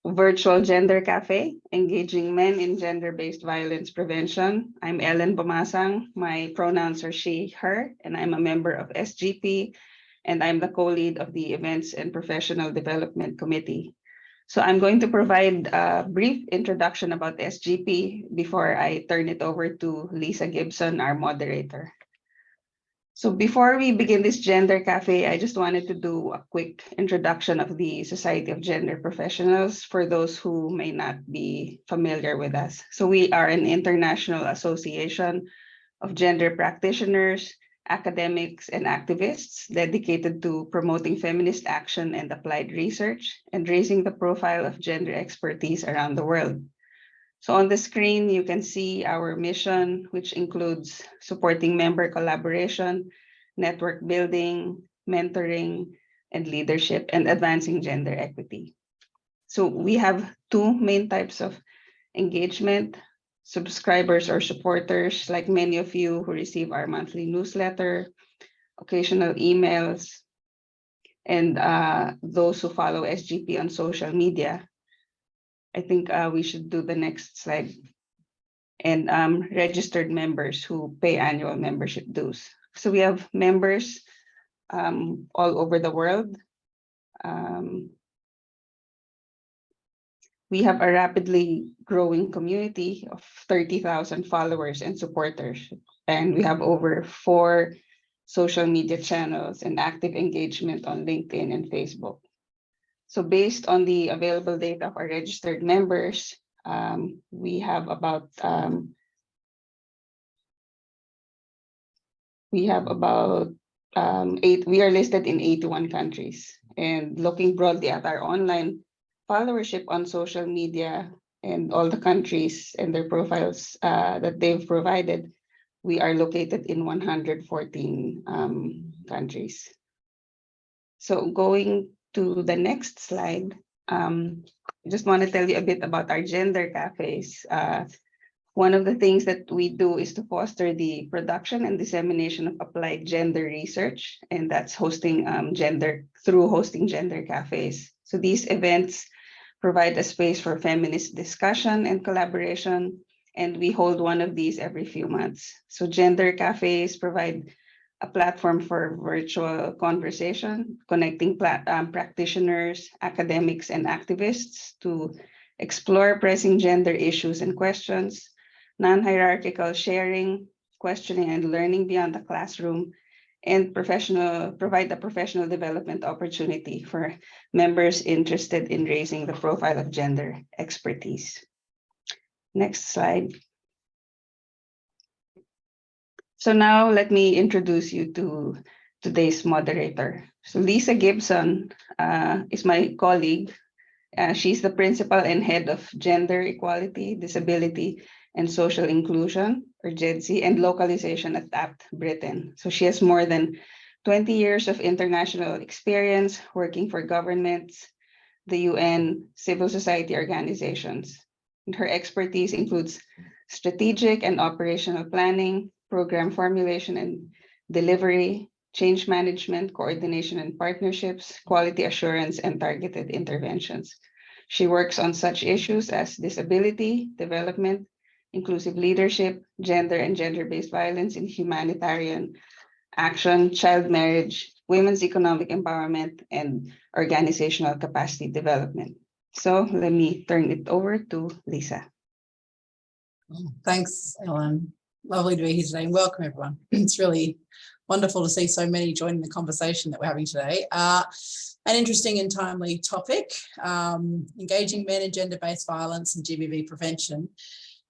Virtual Gender Cafe, Engaging Men in Gender-Based Violence Prevention. I'm Ellen Bumasang. My pronouns are she, her, and I'm a member of SGP, and I'm the co-lead of the Events and Professional Development Committee. So I'm going to provide a brief introduction about SGP before I turn it over to Lisa Gibson, our moderator. So before we begin this Gender Cafe, I just wanted to do a quick introduction of the Society of Gender Professionals for those who may not be familiar with us. So we are an international association of gender practitioners, academics, and activists dedicated to promoting feminist action and applied research and raising the profile of gender expertise around the world. So on the screen, you can see our mission, which includes supporting member collaboration, network building, mentoring, and leadership, and advancing gender equity. So we have two main types of engagement: subscribers or supporters, like many of you who receive our monthly newsletter, occasional emails, and those who follow SGP on social media. I think we should do the next slide. And registered members who pay annual membership dues. So we have members all over the world. We have a rapidly growing community of 30,000 followers and supporters. And we have over 4 social media channels and active engagement on LinkedIn and Facebook. So based on the available data of our registered members, we have about we are listed in 81 countries. And looking broadly at our online followership on social media and all the countries and their profiles that they've provided, we are located in 114 countries. So going to the next slide, I just want to tell you a bit about our gender cafes. One of the things that we do is to foster the production and dissemination of applied gender research, and that's hosting hosting gender cafes. So these events provide a space for feminist discussion and collaboration, and we hold one of these every few months. So gender cafes provide a platform for virtual conversation, connecting practitioners, academics, and activists to explore pressing gender issues and questions, non-hierarchical sharing, questioning, and learning beyond the classroom, and provide a professional development opportunity for members interested in raising the profile of gender expertise. Next slide. So now let me introduce you to today's moderator. So Lisa Gibson is my colleague. She's the principal and head of Gender Equality, Disability, and Social Inclusion, or GEDSI, and localization at APT Britain. So she has more than 20 years of international experience working for governments, the UN, civil society organizations. And her expertise includes strategic and operational planning, program formulation and delivery, change management, coordination and partnerships, quality assurance, and targeted interventions. She works on such issues as disability, development, inclusive leadership, gender and gender-based violence in humanitarian action, child marriage, women's economic empowerment, and organizational capacity development. So let me turn it over to Lisa. Thanks, Ellen. Lovely to be here today, and welcome everyone. It's really wonderful to see so many joining the conversation that we're having today. An interesting and timely topic, engaging men in gender-based violence and GBV prevention.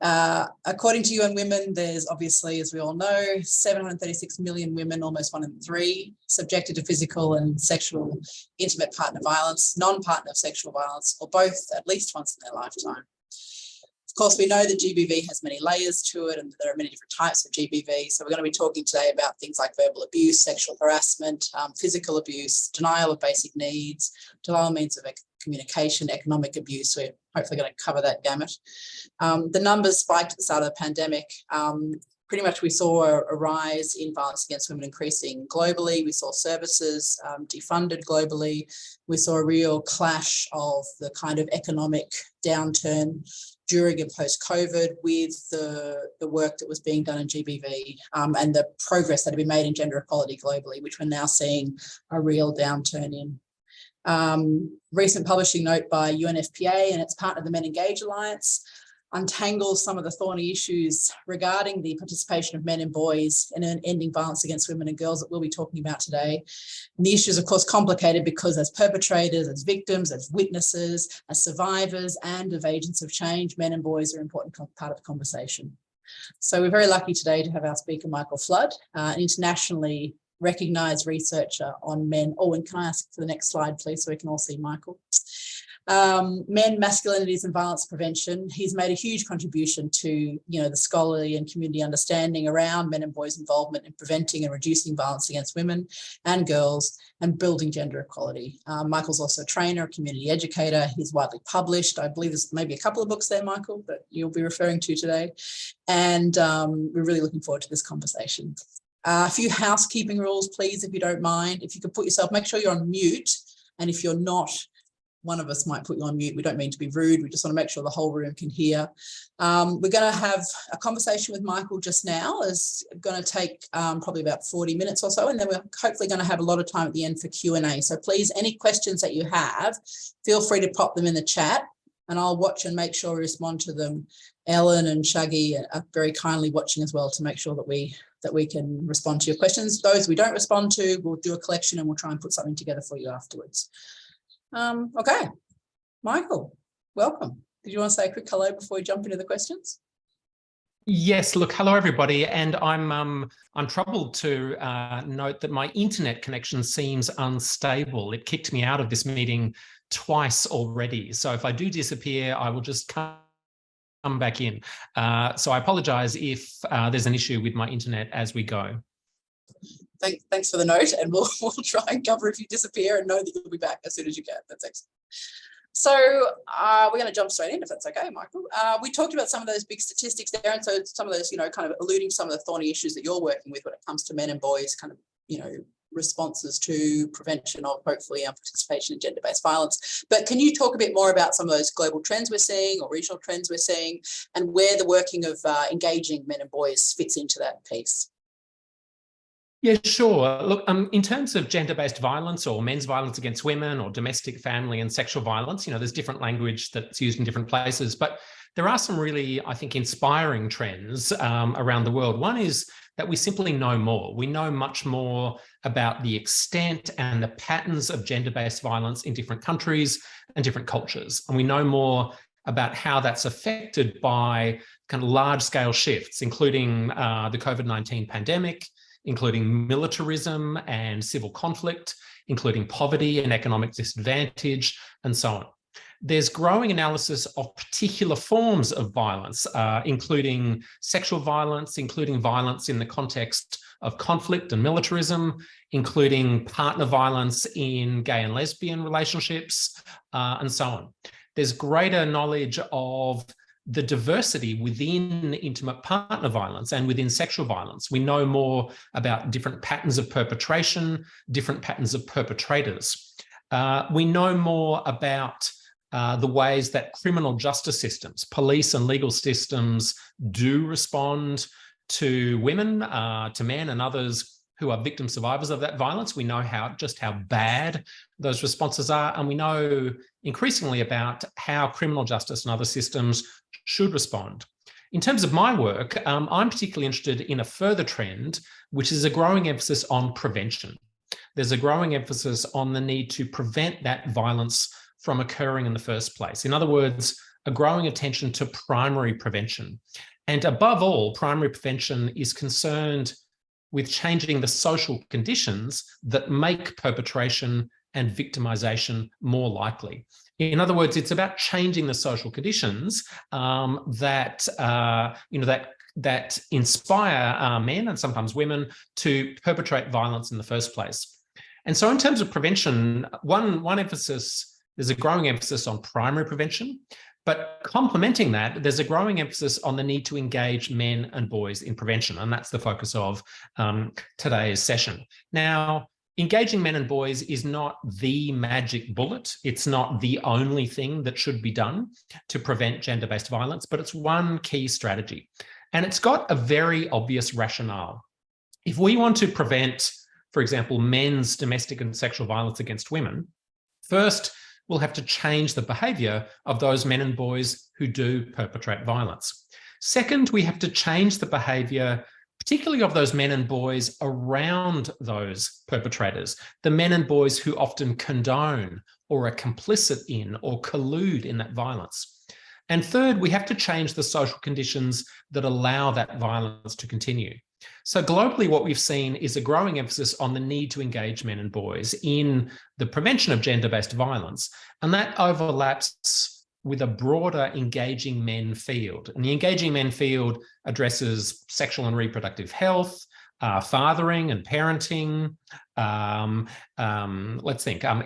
According to UN Women, there's obviously, as we all know, 736 million women, almost 1 in 3, subjected to physical and sexual intimate partner violence, non-partner sexual violence, or both at least once in their lifetime. Of course, we know that GBV has many layers to it, and there are many different types of GBV. So we're going to be talking today about things like verbal abuse, sexual harassment, physical abuse, denial of basic needs, denial of means of communication, economic abuse. We're hopefully going to cover that gamut. The numbers spiked at the start of the pandemic. pretty much we saw a rise in violence against women increasing globally. We saw services defunded globally. We saw a real clash of the kind of economic downturn during and post-COVID with the work that was being done in GBV and the progress that had been made in gender equality globally, which we're now seeing a real downturn in. Recent publishing note by UNFPA and its partner, the Men Engage Alliance, untangles some of the thorny issues regarding the participation of men and boys in ending violence against women and girls that we'll be talking about today. And the issue is, of course, complicated because as perpetrators, as victims, as witnesses, as survivors, and as agents of change, men and boys are an important part of the conversation. So we're very lucky today to have our speaker, Michael Flood, an internationally recognised researcher on men. Oh, and can I ask for the next slide, please, so we can all see Michael? Men, masculinities and violence prevention. He's made a huge contribution to, the scholarly and community understanding around men and boys' involvement in preventing and reducing violence against women and girls and building gender equality. Michael's also a trainer, a community educator. He's widely published. I believe there's maybe a couple of books there, Michael, that you'll be referring to today. And we're really looking forward to this conversation. A few housekeeping rules, please, if you don't mind. If you could put yourself, make sure you're on mute. And if you're not, one of us might put you on mute. We don't mean to be rude. We just want to make sure the whole room can hear. We're going to have a conversation with Michael just now. It's going to take probably about 40 minutes or so, and then we're hopefully going to have a lot of time at the end for Q&A. So please, any questions that you have, feel free to pop them in the chat, and I'll watch and make sure we respond to them. Ellen and Shaggy are very kindly watching as well to make sure that we can respond to your questions. Those we don't respond to, we'll do a collection and we'll try and put something together for you afterwards. Okay, Michael, welcome. Did you want to say a quick hello before we jump into the questions? Yes, look, hello everybody, and I'm troubled to note that my internet connection seems unstable. It kicked me out of this meeting twice already, so if I do disappear, I will just come back in. So I apologise if there's an issue with my internet as we go. Thanks for the note, and we'll try and cover if you disappear and know that you'll be back as soon as you can. That's excellent. So we're going to jump straight in, if that's okay, Michael. We talked about some of those big statistics there, and so some of those, kind of alluding to some of the thorny issues that you're working with when it comes to men and boys, kind of, responses to prevention of hopefully participation in gender-based violence. But can you talk a bit more about some of those global trends we're seeing or regional trends we're seeing, and where the working of engaging men and boys fits into that piece? Yeah, sure. Look, in terms of gender-based violence or men's violence against women or domestic, family and sexual violence, there's different language that's used in different places, but there are some really, I think, inspiring trends around the world. One is that we simply know more. We know much more about the extent and the patterns of gender-based violence in different countries and different cultures. And we know more about how that's affected by kind of large-scale shifts, including the COVID-19 pandemic, including militarism and civil conflict, including poverty and economic disadvantage, and so on. There's growing analysis of particular forms of violence, including sexual violence, including violence in the context of conflict and militarism, including partner violence in gay and lesbian relationships, and so on. There's greater knowledge of the diversity within intimate partner violence and within sexual violence. We know more about different patterns of perpetration, different patterns of perpetrators. We know more about the ways that criminal justice systems, police and legal systems do respond to women, to men and others who are victim survivors of that violence. We know just how bad those responses are, and we know increasingly about how criminal justice and other systems should respond. In terms of my work, I'm particularly interested in a further trend, which is a growing emphasis on prevention. There's a growing emphasis on the need to prevent that violence from occurring in the first place. In other words, a growing attention to primary prevention. And above all, primary prevention is concerned with changing the social conditions that make perpetration and victimization more likely. In other words, it's about changing the social conditions that inspire men and sometimes women to perpetrate violence in the first place. And so in terms of prevention, one emphasis, there's a growing emphasis on primary prevention, But complementing that, there's a growing emphasis on the need to engage men and boys in prevention, and that's the focus of today's session. Now, engaging men and boys is not the magic bullet. It's not the only thing that should be done to prevent gender-based violence, but it's one key strategy. And it's got a very obvious rationale. If we want to prevent, for example, men's domestic and sexual violence against women, first, we'll have to change the behaviour of those men and boys who do perpetrate violence. Second, we have to change the behaviour particularly of those men and boys around those perpetrators, the men and boys who often condone or are complicit in or collude in that violence. And third, we have to change the social conditions that allow that violence to continue. So globally, what we've seen is a growing emphasis on the need to engage men and boys in the prevention of gender-based violence, and that overlaps with a broader engaging men field. And the engaging men field addresses sexual and reproductive health, fathering and parenting,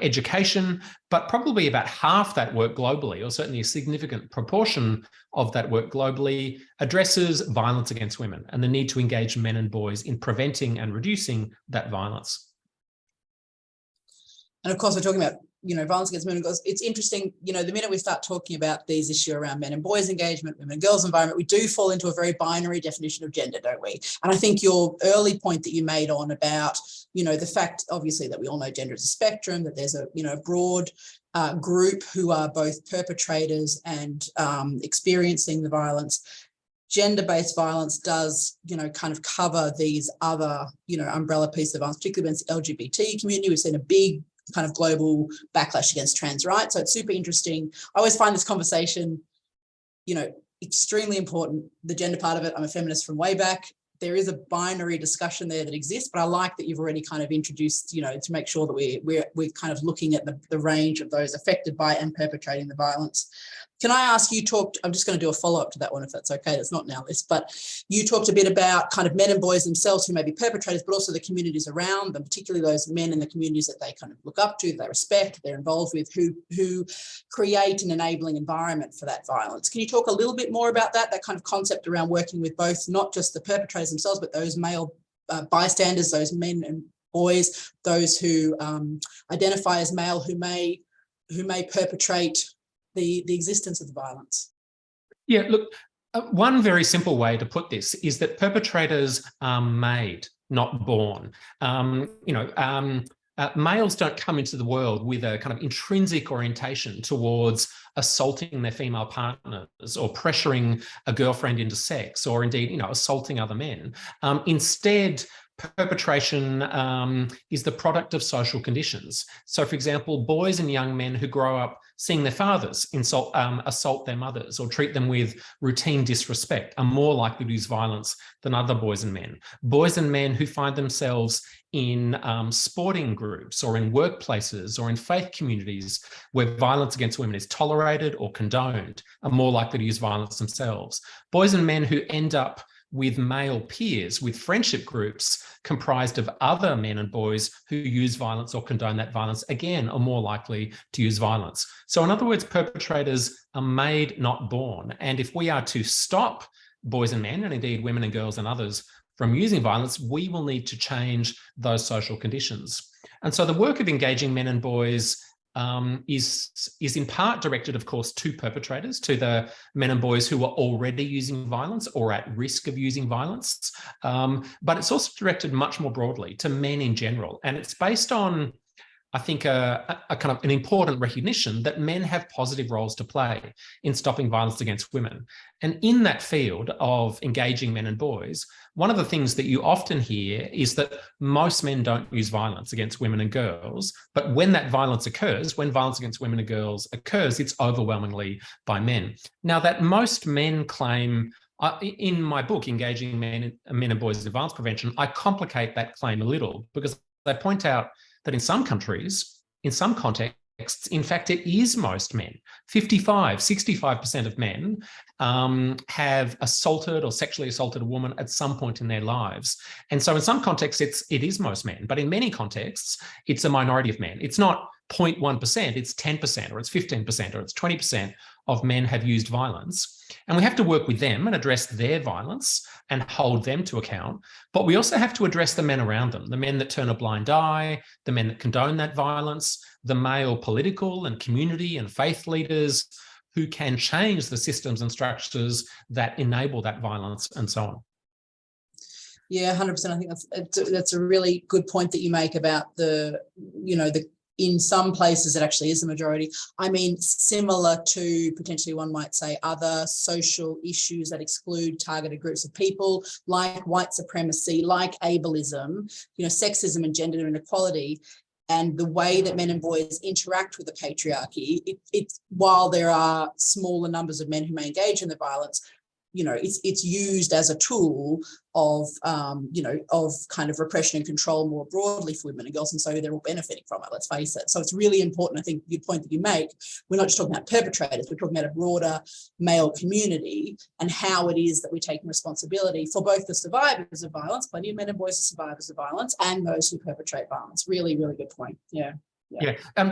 education, but probably about half that work globally, or certainly a significant proportion of that work globally, addresses violence against women and the need to engage men and boys in preventing and reducing that violence. And of course, we're talking about, violence against women and girls. It's interesting, the minute we start talking about these issues around men and boys engagement, women and girls environment, we do fall into a very binary definition of gender, don't we? And I think your early point that you made on about, the fact, obviously, that we all know gender is a spectrum, that there's a, broad group who are both perpetrators and experiencing the violence. Gender-based violence does, kind of cover these other, umbrella pieces of violence, particularly against the LGBT community. We've seen a big kind of global backlash against trans rights. So it's super interesting. I always find this conversation, extremely important. The gender part of it, I'm a feminist from way back. There is a binary discussion there that exists, but I like that you've already kind of introduced, to make sure that we're kind of looking at the range of those affected by and perpetrating the violence. Can I ask you I'm just going to do a follow-up to that one, if that's okay. That's not in our list, but you talked a bit about kind of men and boys themselves who may be perpetrators, but also the communities around them, particularly those men in the communities that they kind of look up to, they respect, they're involved with, who create an enabling environment for that violence. Can you talk a little bit more about that kind of concept around working with both, not just the perpetrators themselves, but those male bystanders, those men and boys, those who identify as male, who may perpetrate the existence of the violence? Yeah, look, one very simple way to put this is that perpetrators are made, not born. Males don't come into the world with a kind of intrinsic orientation towards assaulting their female partners or pressuring a girlfriend into sex, or indeed, assaulting other men. Instead, perpetration is the product of social conditions. So, for example, boys and young men who grow up seeing their fathers assault their mothers or treat them with routine disrespect are more likely to use violence than other boys and men. Boys and men who find themselves in sporting groups or in workplaces or in faith communities where violence against women is tolerated or condoned are more likely to use violence themselves. Boys and men who end up with male peers, with friendship groups comprised of other men and boys who use violence or condone that violence, again, are more likely to use violence. So in other words, perpetrators are made, not born. And if we are to stop boys and men, and indeed women and girls and others, from using violence, we will need to change those social conditions. And so the work of engaging men and boys is in part directed, of course, to perpetrators, to the men and boys who are already using violence or at risk of using violence. But it's also directed much more broadly to men in general. And it's based on, I think, a kind of an important recognition that men have positive roles to play in stopping violence against women. And in that field of engaging men and boys, one of the things that you often hear is that most men don't use violence against women and girls, but when that violence occurs, when violence against women and girls occurs, it's overwhelmingly by men. Now, that most men claim, in my book, Engaging Men and Boys in Violence Prevention, I complicate that claim a little because I point out that in some countries, in some contexts, in fact, it is most men. 65% of men have assaulted or sexually assaulted a woman at some point in their lives. And so in some contexts, it is most men, but in many contexts, it's a minority of men. It's not 0.1%, it's 10% or it's 15% or it's 20% of men have used violence. And we have to work with them and address their violence and hold them to account. But we also have to address the men around them, the men that turn a blind eye, the men that condone that violence, the male political and community and faith leaders who can change the systems and structures that enable that violence and so on. Yeah, 100%. I think that's a really good point that you make about in some places it actually is the majority. I mean, similar to potentially one might say other social issues that exclude targeted groups of people, like white supremacy, like ableism, sexism and gender inequality. And the way that men and boys interact with the patriarchy, while there are smaller numbers of men who may engage in the violence, it's used as a tool of kind of repression and control more broadly for women and girls, and so they're all benefiting from it, let's face it. So it's really important, I think, the point that you make, we're not just talking about perpetrators, we're talking about a broader male community and how it is that we're taking responsibility for both the survivors of violence, plenty of men and boys are survivors of violence, and those who perpetrate violence. Really, really good point. Yeah.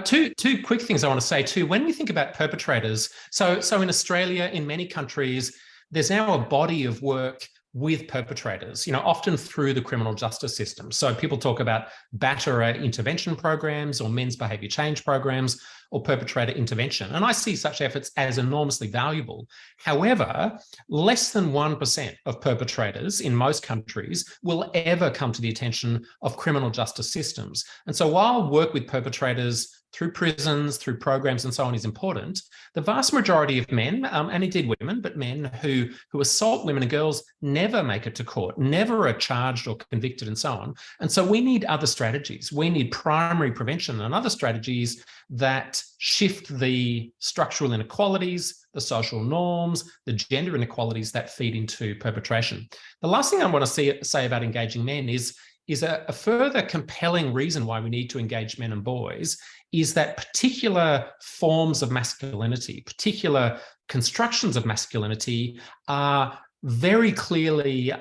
Two quick things I want to say too. When we think about perpetrators, so in Australia, in many countries, there's now a body of work with perpetrators, often through the criminal justice system. So people talk about batterer intervention programs or men's behaviour change programs or perpetrator intervention. And I see such efforts as enormously valuable. However, less than 1% of perpetrators in most countries will ever come to the attention of criminal justice systems. And so while work with perpetrators through prisons, through programs and so on is important, the vast majority of men, and indeed women, but men who assault women and girls never make it to court, never are charged or convicted and so on. And so we need other strategies. We need primary prevention and other strategies that shift the structural inequalities, the social norms, the gender inequalities that feed into perpetration. The last thing I want to say about engaging men is a further compelling reason why we need to engage men and boys is that particular forms of masculinity, particular constructions of masculinity are very clearly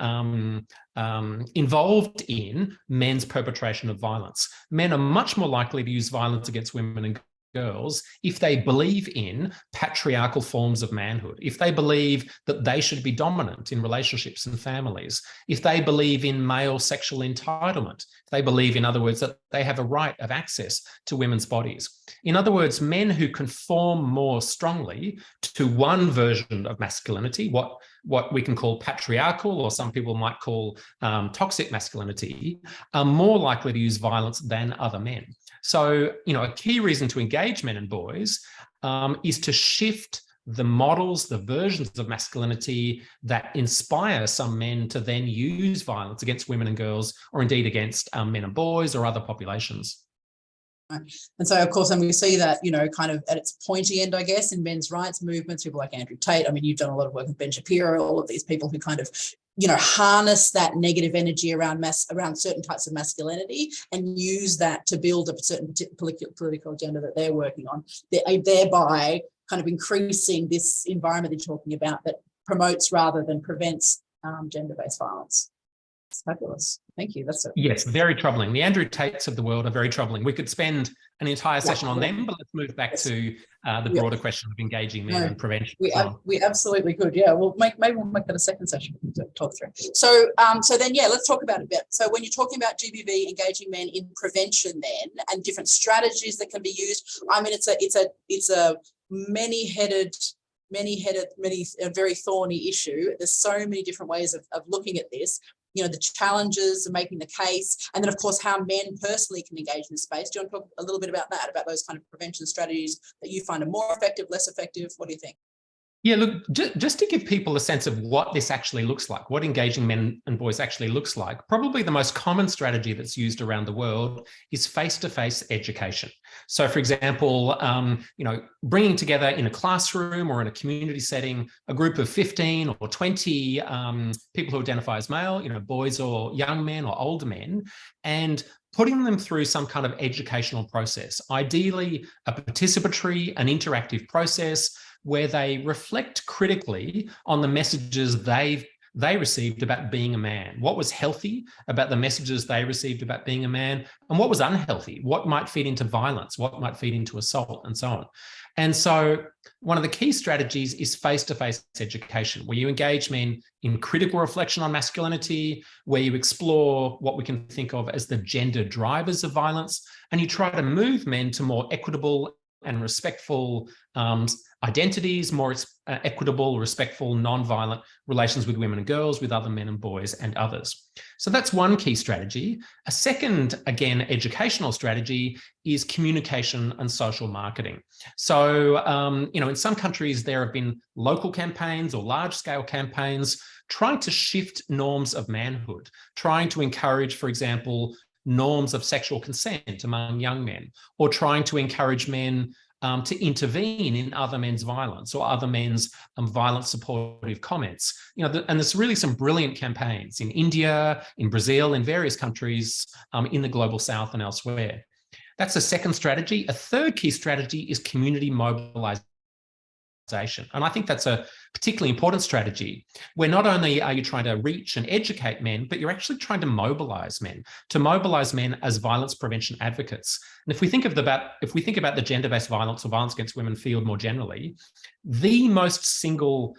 involved in men's perpetration of violence. Men are much more likely to use violence against women and girls if they believe in patriarchal forms of manhood, if they believe that they should be dominant in relationships and families, if they believe in male sexual entitlement, if they believe, in other words, that they have a right of access to women's bodies. In other words, men who conform more strongly to one version of masculinity, what we can call patriarchal, or some people might call toxic masculinity, are more likely to use violence than other men. So, a key reason to engage men and boys is to shift the models, the versions of masculinity that inspire some men to then use violence against women and girls, or indeed against men and boys or other populations. And so, of course, and we see that, kind of at its pointy end, I guess, in men's rights movements, people like Andrew Tate. I mean, you've done a lot of work with Ben Shapiro, all of these people who kind of, harness that negative energy around certain types of masculinity and use that to build a certain political agenda that they're working on, thereby kind of increasing this environment that you're talking about that promotes rather than prevents gender-based violence. It's fabulous. Thank you. Yes, very troubling. The Andrew Tates of the world are very troubling. We could spend an entire session on them, but let's move back to the broader question of engaging men and prevention. We absolutely could. Yeah, maybe we'll make that a second session to talk through. So then let's talk about it a bit. So when you're talking about GBV, engaging men in prevention, then, and different strategies that can be used, I mean, it's a many-headed, very thorny issue. There's so many different ways of looking at this. The challenges of making the case, and then, of course, how men personally can engage in this space. Do you want to talk a little bit about that, about those kind of prevention strategies that you find are more effective, less effective? What do you think? Yeah, look, just to give people a sense of what this actually looks like, what engaging men and boys actually looks like, probably the most common strategy that's used around the world is face-to-face education. So, for example, bringing together in a classroom or in a community setting a group of 15 or 20 people who identify as male, boys or young men or older men, and putting them through some kind of educational process, ideally a participatory, an interactive process where they reflect critically on the messages they've they received about being a man, what was healthy about the messages they received about being a man, and what was unhealthy, what might feed into violence, what might feed into assault, and so on. And so one of the key strategies is face-to-face education, where you engage men in critical reflection on masculinity, where you explore what we can think of as the gender drivers of violence, and you try to move men to more equitable and respectful identities, more equitable, respectful, non-violent relations with women and girls, with other men and boys and others. So that's one key strategy. A second, again, educational strategy is communication and social marketing. So, in some countries, there have been local campaigns or large-scale campaigns trying to shift norms of manhood, trying to encourage, for example, norms of sexual consent among young men, or trying to encourage men to intervene in other men's violence or other men's violent supportive comments. And there's really some brilliant campaigns in India, in Brazil, in various countries, in the global south and elsewhere. That's a second strategy. A third key strategy is community mobilization. And I think that's a particularly important strategy, where not only are you trying to reach and educate men, but you're actually trying to mobilize men as violence prevention advocates. And if we think about the gender-based violence or violence against women field more generally, the most single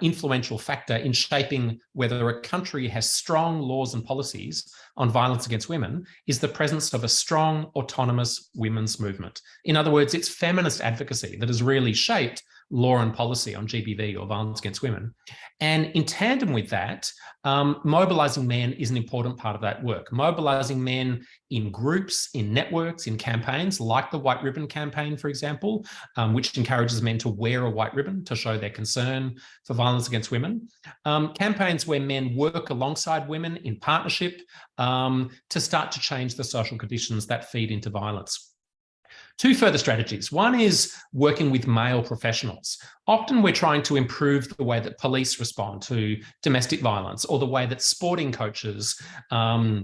influential factor in shaping whether a country has strong laws and policies on violence against women is the presence of a strong, autonomous women's movement. In other words, it's feminist advocacy that has really shaped law and policy on GBV or violence against women. And in tandem with that, mobilizing men is an important part of that work. Mobilizing men in groups, in networks, in campaigns like the White Ribbon campaign, for example, which encourages men to wear a white ribbon to show their concern for violence against women. Campaigns where men work alongside women in partnership to start to change the social conditions that feed into violence. Two further strategies. One is working with male professionals. Often we're trying to improve the way that police respond to domestic violence, or the way that sporting coaches pass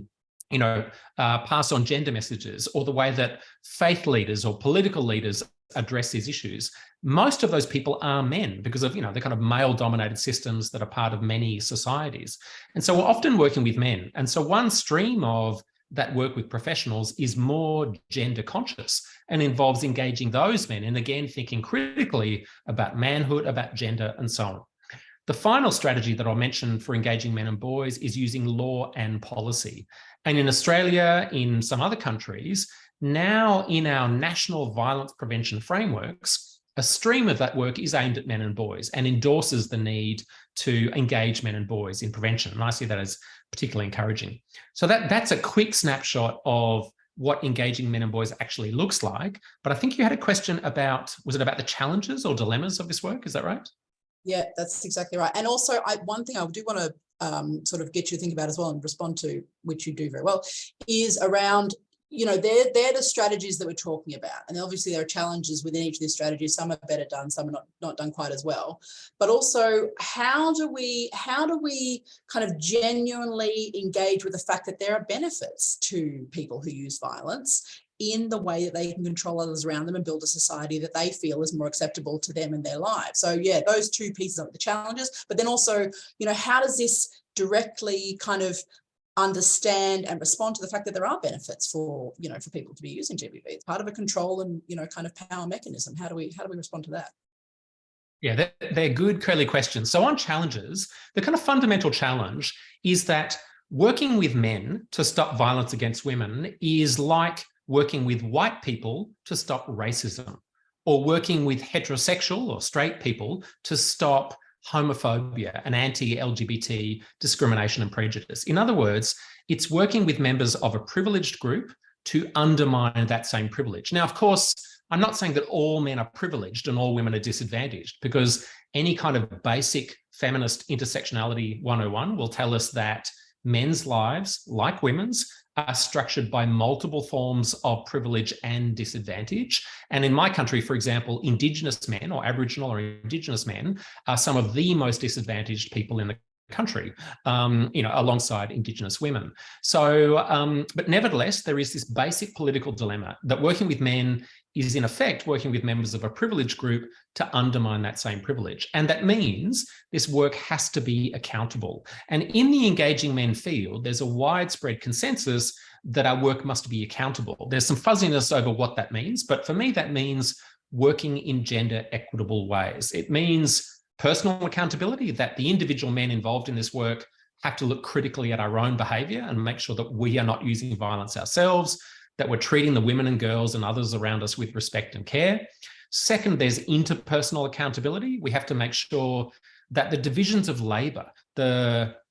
on gender messages, or the way that faith leaders or political leaders address these issues. Most of those people are men because of, the kind of male-dominated systems that are part of many societies. And so we're often working with men. And so one stream of that work with professionals is more gender conscious and involves engaging those men and again thinking critically about manhood, about gender, and so on. The final strategy that I'll mention for engaging men and boys is using law and policy. And in Australia, in some other countries, now in our national violence prevention frameworks, a stream of that work is aimed at men and boys and endorses the need to engage men and boys in prevention. And I see that as particularly encouraging. So that's a quick snapshot of what engaging men and boys actually looks like. But I think you had a question about, was it about the challenges or dilemmas of this work? Is that right? Yeah, that's exactly right. And also, one thing I do want to sort of get you to think about as well and respond to, which you do very well, is around, they're the strategies that we're talking about. And obviously there are challenges within each of these strategies. Some are better done, some are not done quite as well. But also, how do we kind of genuinely engage with the fact that there are benefits to people who use violence in the way that they can control others around them and build a society that they feel is more acceptable to them in their lives? So yeah, those two pieces are the challenges, but then also, how does this directly kind of understand and respond to the fact that there are benefits for people to be using GBV? It's part of a control and, kind of power mechanism. How do we respond to that? Yeah, they're good, curly questions. So on challenges, the kind of fundamental challenge is that working with men to stop violence against women is like working with white people to stop racism, or working with heterosexual or straight people to stop homophobia and anti-LGBT discrimination and prejudice. In other words, it's working with members of a privileged group to undermine that same privilege. Now, of course, I'm not saying that all men are privileged and all women are disadvantaged, because any kind of basic feminist intersectionality 101 will tell us that men's lives, like women's, are structured by multiple forms of privilege and disadvantage. And in my country, for example, Indigenous men or Aboriginal or Indigenous men are some of the most disadvantaged people in the country, alongside Indigenous women. So, but nevertheless, there is this basic political dilemma that working with men is in effect working with members of a privileged group to undermine that same privilege. And that means this work has to be accountable. And in the engaging men field, there's a widespread consensus that our work must be accountable. There's some fuzziness over what that means, but for me, that means working in gender equitable ways. It means personal accountability, that the individual men involved in this work have to look critically at our own behaviour and make sure that we are not using violence ourselves, that we're treating the women and girls and others around us with respect and care. Second, there's interpersonal accountability. We have to make sure that the divisions of labour,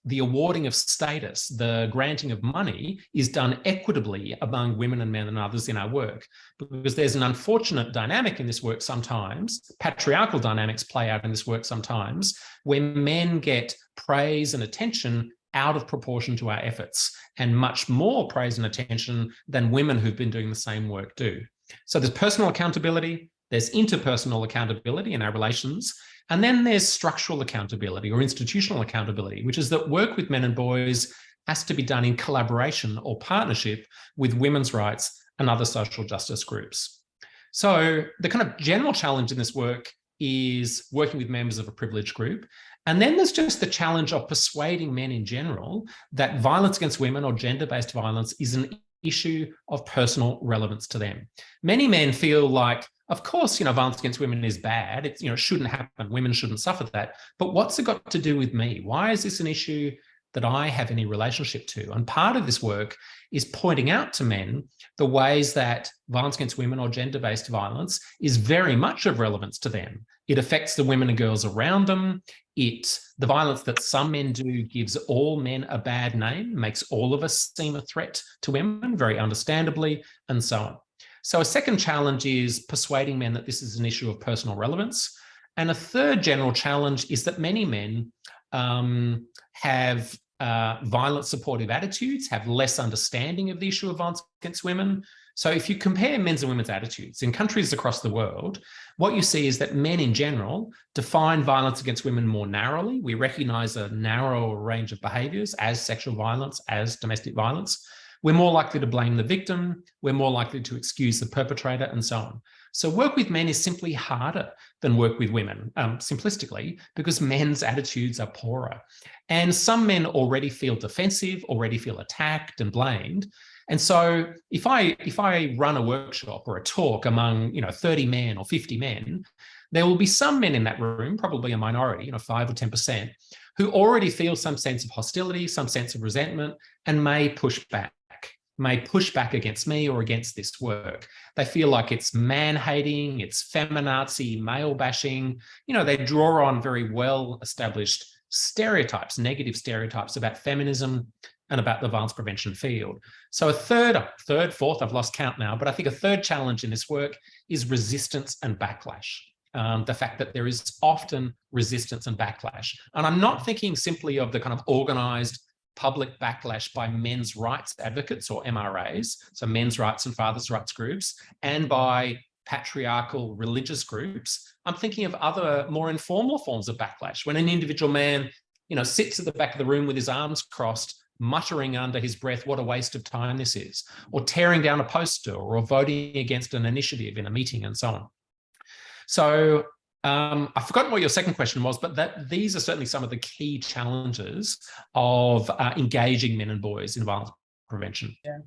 the awarding of status, the granting of money is done equitably among women and men and others in our work. Because there's an unfortunate dynamic in this work sometimes, patriarchal dynamics play out in this work sometimes, where men get praise and attention out of proportion to our efforts, and much more praise and attention than women who've been doing the same work do. So there's personal accountability, there's interpersonal accountability in our relations, and then there's structural accountability or institutional accountability, which is that work with men and boys has to be done in collaboration or partnership with women's rights and other social justice groups. So the kind of general challenge in this work is working with members of a privileged group. And then there's just the challenge of persuading men in general that violence against women or gender-based violence is an issue of personal relevance to them. Many men feel like, of course, violence against women is bad. It, shouldn't happen. Women shouldn't suffer that. But what's it got to do with me? Why is this an issue that I have any relationship to? And part of this work is pointing out to men the ways that violence against women or gender-based violence is very much of relevance to them. It affects the women and girls around them. The violence that some men do gives all men a bad name, makes all of us seem a threat to women, very understandably, and so on. So a second challenge is persuading men that this is an issue of personal relevance. And a third general challenge is that many men have violent supportive attitudes, have less understanding of the issue of violence against women. So if you compare men's and women's attitudes in countries across the world, what you see is that men in general define violence against women more narrowly. We recognise a narrower range of behaviours as sexual violence, as domestic violence. We're more likely to blame the victim. We're more likely to excuse the perpetrator and so on. So work with men is simply harder than work with women, simplistically, because men's attitudes are poorer. And some men already feel defensive, already feel attacked and blamed. And so if I run a workshop or a talk among 30 men or 50 men, there will be some men in that room, probably a minority, 5 or 10%, who already feel some sense of hostility, some sense of resentment, and may push back against me or against this work. They feel like it's man-hating, it's feminazi, male-bashing. They draw on very well-established stereotypes, negative stereotypes about feminism and about the violence prevention field. So a third, fourth, I've lost count now, but I think a third challenge in this work is resistance and backlash. The fact that there is often resistance and backlash. And I'm not thinking simply of the kind of organised public backlash by men's rights advocates or MRAs, so men's rights and fathers' rights groups, and by patriarchal religious groups. I'm thinking of other more informal forms of backlash, when an individual man, sits at the back of the room with his arms crossed, muttering under his breath, what a waste of time this is, or tearing down a poster or voting against an initiative in a meeting and so on. So I've forgotten what your second question was, but these are certainly some of the key challenges of engaging men and boys in violence prevention. Yeah.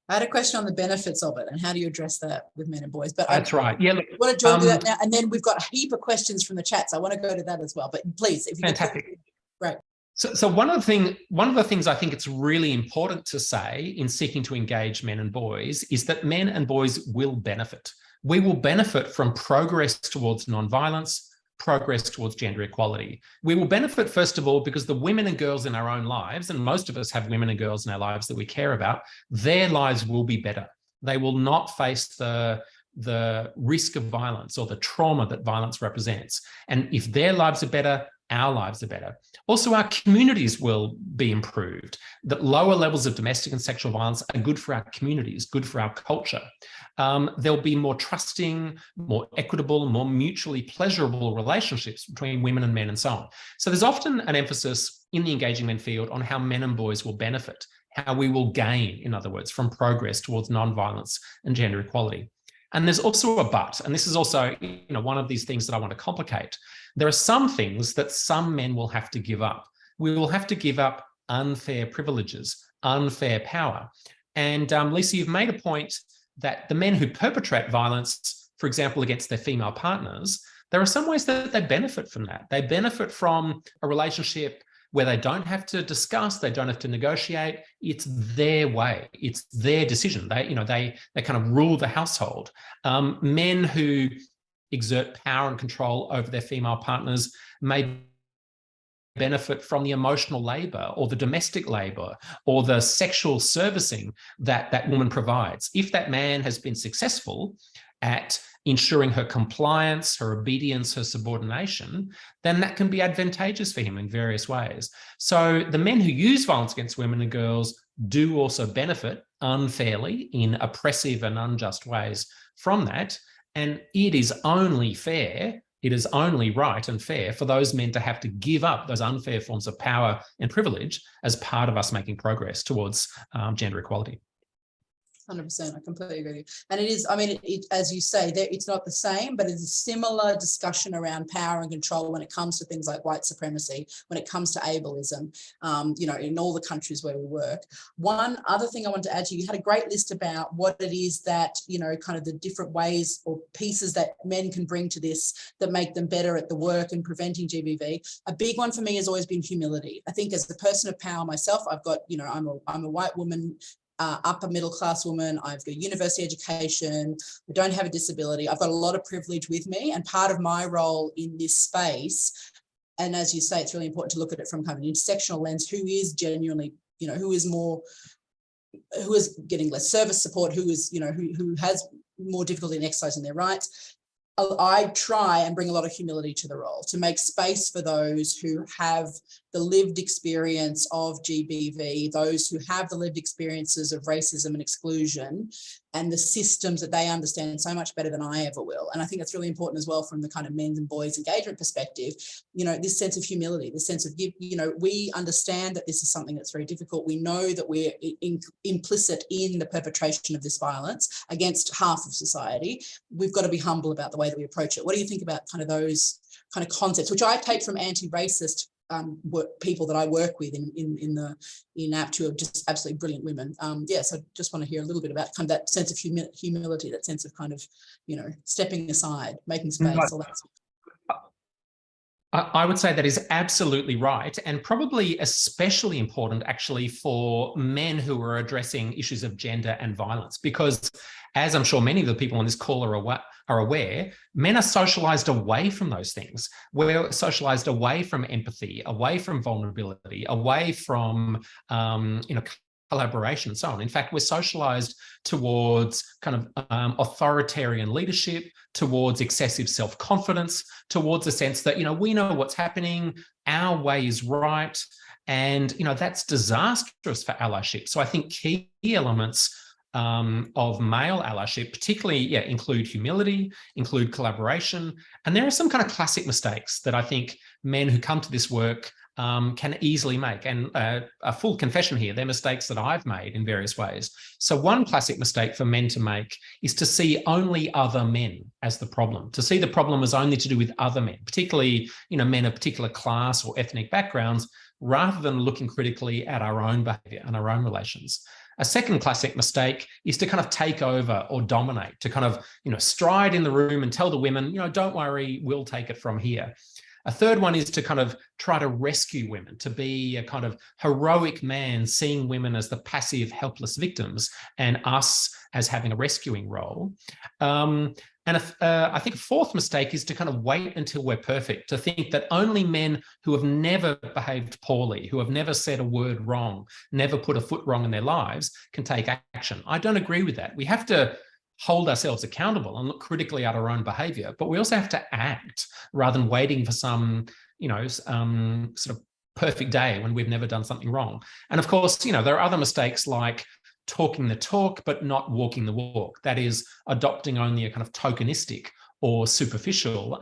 I had a question on the benefits of it and how do you address that with men and boys? But that's right. Yeah, look, I want to do that now, and then we've got a heap of questions from the chat, so I want to go to that as well. But please, if you fantastic. Could, great. So one of the things I think it's really important to say in seeking to engage men and boys is that men and boys will benefit. We will benefit from progress towards non-violence, progress towards gender equality. We will benefit, first of all, because the women and girls in our own lives, and most of us have women and girls in our lives that we care about, their lives will be better. They will not face the risk of violence or the trauma that violence represents. And if their lives are better, our lives are better. Also, our communities will be improved. That lower levels of domestic and sexual violence are good for our communities, good for our culture. There'll be more trusting, more equitable, more mutually pleasurable relationships between women and men and so on. So there's often an emphasis in the engaging men field on how men and boys will benefit, how we will gain, in other words, from progress towards non-violence and gender equality. And there's also a but, and this is also, one of these things that I want to complicate. There are some things that some men will have to give up. We will have to give up unfair privileges, unfair power. And Lisa, you've made a point that the men who perpetrate violence, for example, against their female partners, there are some ways that they benefit from that. They benefit from a relationship where they don't have to discuss, they don't have to negotiate. It's their way, it's their decision. They kind of rule the household. Men who exert power and control over their female partners may benefit from the emotional labor or the domestic labor or the sexual servicing that that woman provides. If that man has been successful at ensuring her compliance, her obedience, her subordination, then that can be advantageous for him in various ways. So the men who use violence against women and girls do also benefit unfairly in oppressive and unjust ways from that. And it is only fair, it is only right and fair for those men to have to give up those unfair forms of power and privilege as part of us making progress towards gender equality. 100%, I completely agree with you. And it is, as you say, it's not the same, but it's a similar discussion around power and control when it comes to things like white supremacy, when it comes to ableism, in all the countries where we work. One other thing I want to add to you had a great list about what it is that, kind of the different ways or pieces that men can bring to this that make them better at the work and preventing GBV. A big one for me has always been humility. I think as a person of power myself, I've got, I'm a white woman, upper middle class woman, I've got university education, I don't have a disability, I've got a lot of privilege with me, and part of my role in this space, and as you say, it's really important to look at it from kind of an intersectional lens, who is genuinely, who is getting less service support, who is, who has more difficulty in exercising their rights. I try and bring a lot of humility to the role to make space for those who have the lived experience of GBV, those who have the lived experiences of racism and exclusion, and the systems that they understand so much better than I ever will. And I think that's really important as well from the kind of men's and boys engagement perspective, this sense of humility, the sense of, we understand that this is something that's very difficult. We know that we're implicit in the perpetration of this violence against half of society. We've got to be humble about the way that we approach it. What do you think about kind of those kind of concepts, which I take from anti-racist people that I work with in APT, who are just absolutely brilliant women. So I just want to hear a little bit about kind of that sense of humility, that sense of kind of, stepping aside, making space, all that sort of. I would say that is absolutely right, and probably especially important actually for men who are addressing issues of gender and violence, because as I'm sure many of the people on this call are aware, men are socialized away from those things. We're socialized away from empathy, away from vulnerability, away from collaboration and so on. In fact, we're socialized towards kind of authoritarian leadership, towards excessive self-confidence, towards a sense that, we know what's happening, our way is right, and, that's disastrous for allyship. So I think key elements of male allyship, particularly, include humility, include collaboration. And there are some kind of classic mistakes that I think men who come to this work can easily make. And a full confession here, they're mistakes that I've made in various ways. So one classic mistake for men to make is to see only other men as the problem, to see the problem as only to do with other men, particularly, men of particular class or ethnic backgrounds, rather than looking critically at our own behavior and our own relations. A second classic mistake is to kind of take over or dominate, to kind of, stride in the room and tell the women, don't worry, we'll take it from here. A third one is to kind of try to rescue women, to be a kind of heroic man, seeing women as the passive, helpless victims and us as having a rescuing role. I think a fourth mistake is to kind of wait until we're perfect, to think that only men who have never behaved poorly, who have never said a word wrong, never put a foot wrong in their lives, can take action. I don't agree with that. We have to hold ourselves accountable and look critically at our own behavior, but we also have to act rather than waiting for some, sort of perfect day when we've never done something wrong. And of course, there are other mistakes like talking the talk, but not walking the walk. That is adopting only a kind of tokenistic or superficial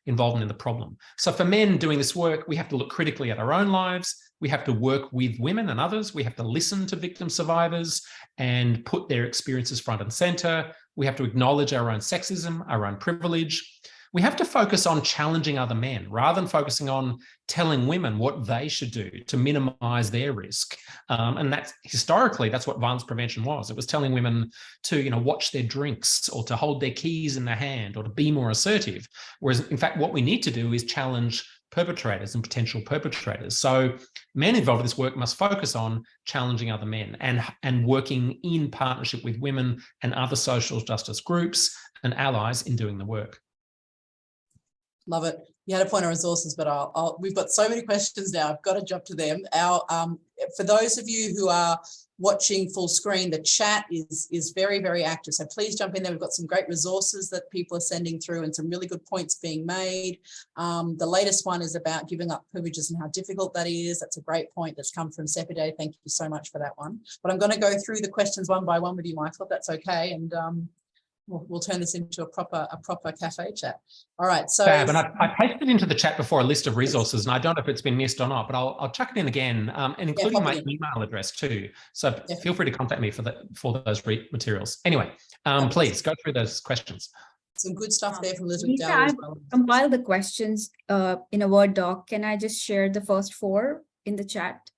involvement in the problem. So for men doing this work, we have to look critically at our own lives. We have to work with women and others. We have to listen to victim survivors and put their experiences front and center. We have to acknowledge our own sexism, our own privilege. We have to focus on challenging other men rather than focusing on telling women what they should do to minimize their risk. And that's historically, that's what violence prevention was. It was telling women to, watch their drinks or to hold their keys in their hand or to be more assertive. Whereas in fact, what we need to do is challenge perpetrators and potential perpetrators. So men involved in this work must focus on challenging other men and working in partnership with women and other social justice groups and allies in doing the work. Love it. You had a point of resources, but we've got so many questions now. I've got to jump to them. For those of you who are watching full screen, the chat is very, very active. So please jump in there. We've got some great resources that people are sending through and some really good points being made. The latest one is about giving up privileges and how difficult that is. That's a great point that's come from Sepide. Thank you so much for that one. But I'm going to go through the questions one by one with you, Michael, if that's okay. And we'll turn this into a proper cafe chat. All right. So Fab, and I pasted into the chat before a list of resources, and I don't know if it's been missed or not, but I'll chuck it in again, and including my email address too. So feel free to contact me for those materials. Anyway, please go through those questions. Some good stuff there from Elizabeth Lisa, Dowell as I've well. compiled the questions in a Word doc. Can I just share the first 4 in the chat?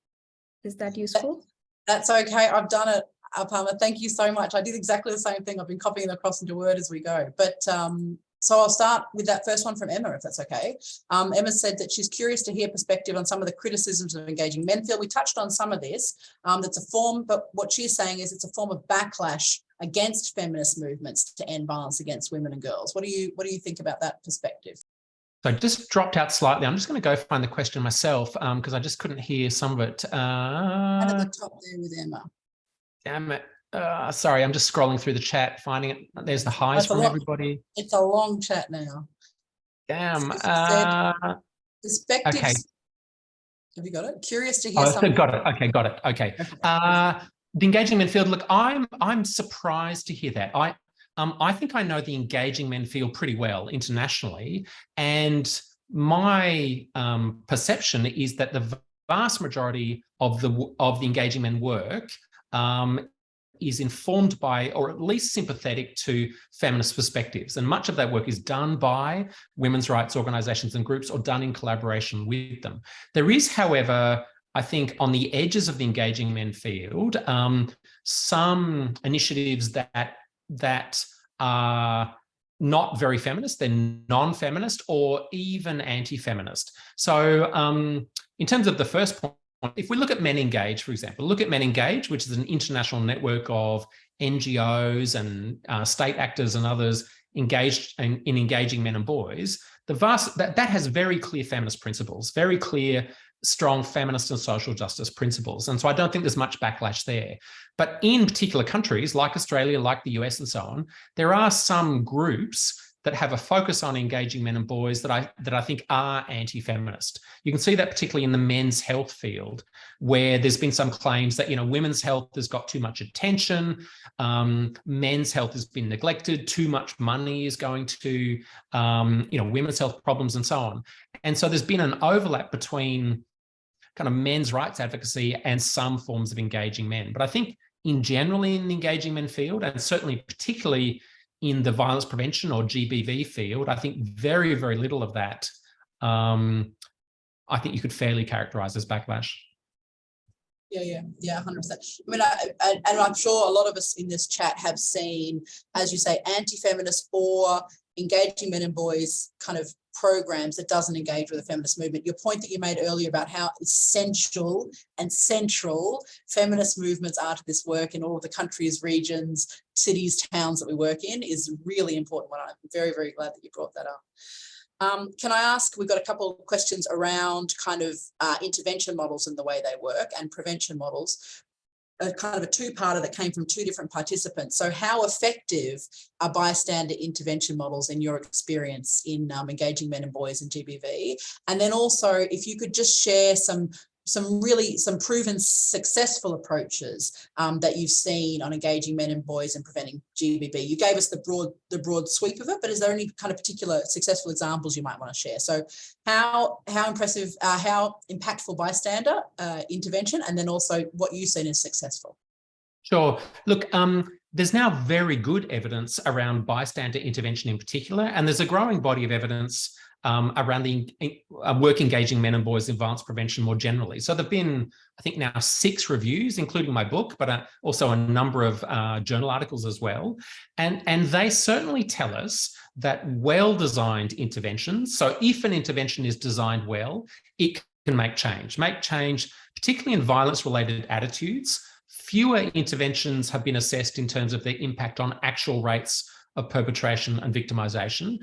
Is that useful? That's okay. I've done it. Palmer, thank you so much. I did exactly the same thing. I've been copying them across into Word as we go. But so I'll start with that first one from Emma, if that's okay. Emma said that she's curious to hear perspective on some of the criticisms of engaging men field. We touched on some of this. That's a form, but what she's saying is it's a form of backlash against feminist movements to end violence against women and girls. What do you think about that perspective? So I just dropped out slightly. I'm just going to go find the question myself because I just couldn't hear some of it. And at the top there with Emma. Damn it. Sorry, I'm just scrolling through the chat, finding it. There's the highs from everybody. It's a long chat now. Damn. Perspectives. Okay. Have you got it? Curious to hear. Got it. Okay, got it. Okay. The engaging men field. Look, I'm surprised to hear that. I think I know the engaging men field pretty well internationally, and my perception is that the vast majority of the engaging men work is informed by, or at least sympathetic to, feminist perspectives. And much of that work is done by women's rights organisations and groups or done in collaboration with them. There is, however, I think on the edges of the engaging men field, some initiatives that are not very feminist, they're non-feminist or even anti-feminist. So in terms of the first point, if we look at Men Engage, for example, look at Men Engage, which is an international network of NGOs and state actors and others engaged in engaging men and boys, that has very clear feminist principles, very clear, strong feminist and social justice principles. And so I don't think there's much backlash there. But in particular countries like Australia, like the US and so on, there are some groups that have a focus on engaging men and boys that I think are anti-feminist. You can see that particularly in the men's health field, where there's been some claims that, women's health has got too much attention, men's health has been neglected, too much money is going to, women's health problems and so on. And so there's been an overlap between kind of men's rights advocacy and some forms of engaging men. But I think in generally in the engaging men field, and certainly particularly in the violence prevention or GBV field, I think very, very little of that, I think you could fairly characterize as backlash. Yeah, 100%. I mean, and I'm sure a lot of us in this chat have seen, as you say, anti-feminist or engaging men and boys kind of programs that doesn't engage with the feminist movement. Your point that you made earlier about how essential and central feminist movements are to this work in all of the countries, regions, cities, towns that we work in is really important. I'm very, very glad that you brought that up. Can I ask, we've got a couple of questions around kind of intervention models and the way they work and prevention models. A kind of a two-parter that came from 2 different participants. So how effective are bystander intervention models in your experience in engaging men and boys in GBV? And then also, if you could just share some proven successful approaches that you've seen on engaging men and boys and preventing GBV. You gave us the broad sweep of it, but is there any kind of particular successful examples you might want to share? So how impressive, how impactful bystander intervention, and then also what you've seen as successful. Sure. Look, there's now very good evidence around bystander intervention in particular, and there's a growing body of evidence around the work engaging men and boys in violence prevention more generally. So there've been, I think now 6 reviews, including my book, but also a number of journal articles as well. And they certainly tell us that well-designed interventions, so if an intervention is designed well, it can make change, particularly in violence-related attitudes. Fewer interventions have been assessed in terms of their impact on actual rates of perpetration and victimisation.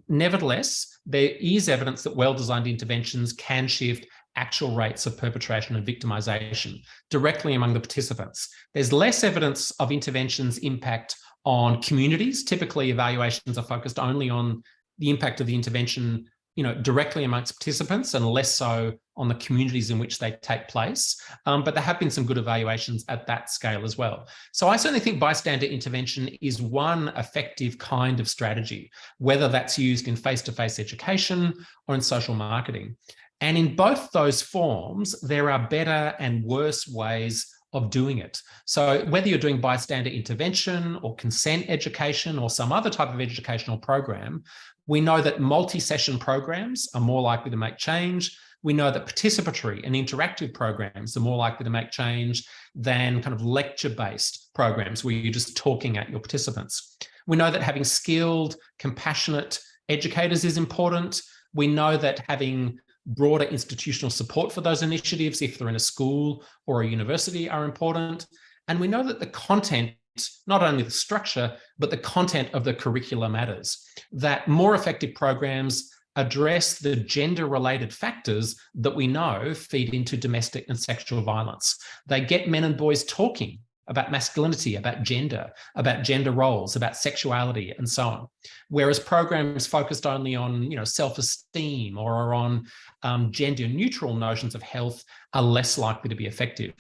Nevertheless, there is evidence that well-designed interventions can shift actual rates of perpetration and victimisation directly among the participants. There's less evidence of interventions' impact on communities. Typically, evaluations are focused only on the impact of the intervention, directly amongst participants, and less so on the communities in which they take place. But there have been some good evaluations at that scale as well. So I certainly think bystander intervention is one effective kind of strategy, whether that's used in face-to-face education or in social marketing. And in both those forms, there are better and worse ways of doing it. So whether you're doing bystander intervention or consent education or some other type of educational program, we know that multi-session programs are more likely to make change. We know that participatory and interactive programs are more likely to make change than kind of lecture-based programs where you're just talking at your participants. We know that having skilled, compassionate educators is important. We know that having broader institutional support for those initiatives, if they're in a school or a university, are important. And we know that the content, not only the structure, but the content of the curricula matters, that more effective programs address the gender-related factors that we know feed into domestic and sexual violence. They get men and boys talking about masculinity, about gender roles, about sexuality, and so on. Whereas programs focused only on, self-esteem or on gender-neutral notions of health are less likely to be effective.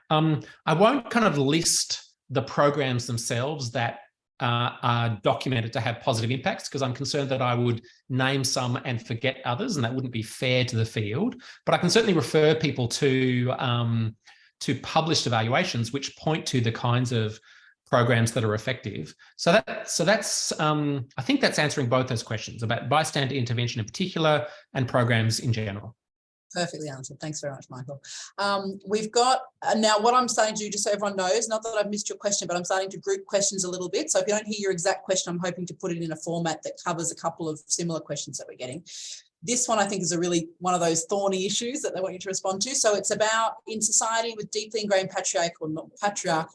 I won't kind of list the programs themselves that are documented to have positive impacts, because I'm concerned that I would name some and forget others, and that wouldn't be fair to the field. But I can certainly refer people to published evaluations which point to the kinds of programs that are effective. So that's I think that's answering both those questions about bystander intervention in particular and programs in general. Perfectly answered. Thanks very much, Michael. We've got, now what I'm starting to do, just so everyone knows, not that I've missed your question, but I'm starting to group questions a little bit. So if you don't hear your exact question, I'm hoping to put it in a format that covers a couple of similar questions that we're getting. This one, I think, is one of those thorny issues that they want you to respond to. So it's about, in society with deeply ingrained patriarchal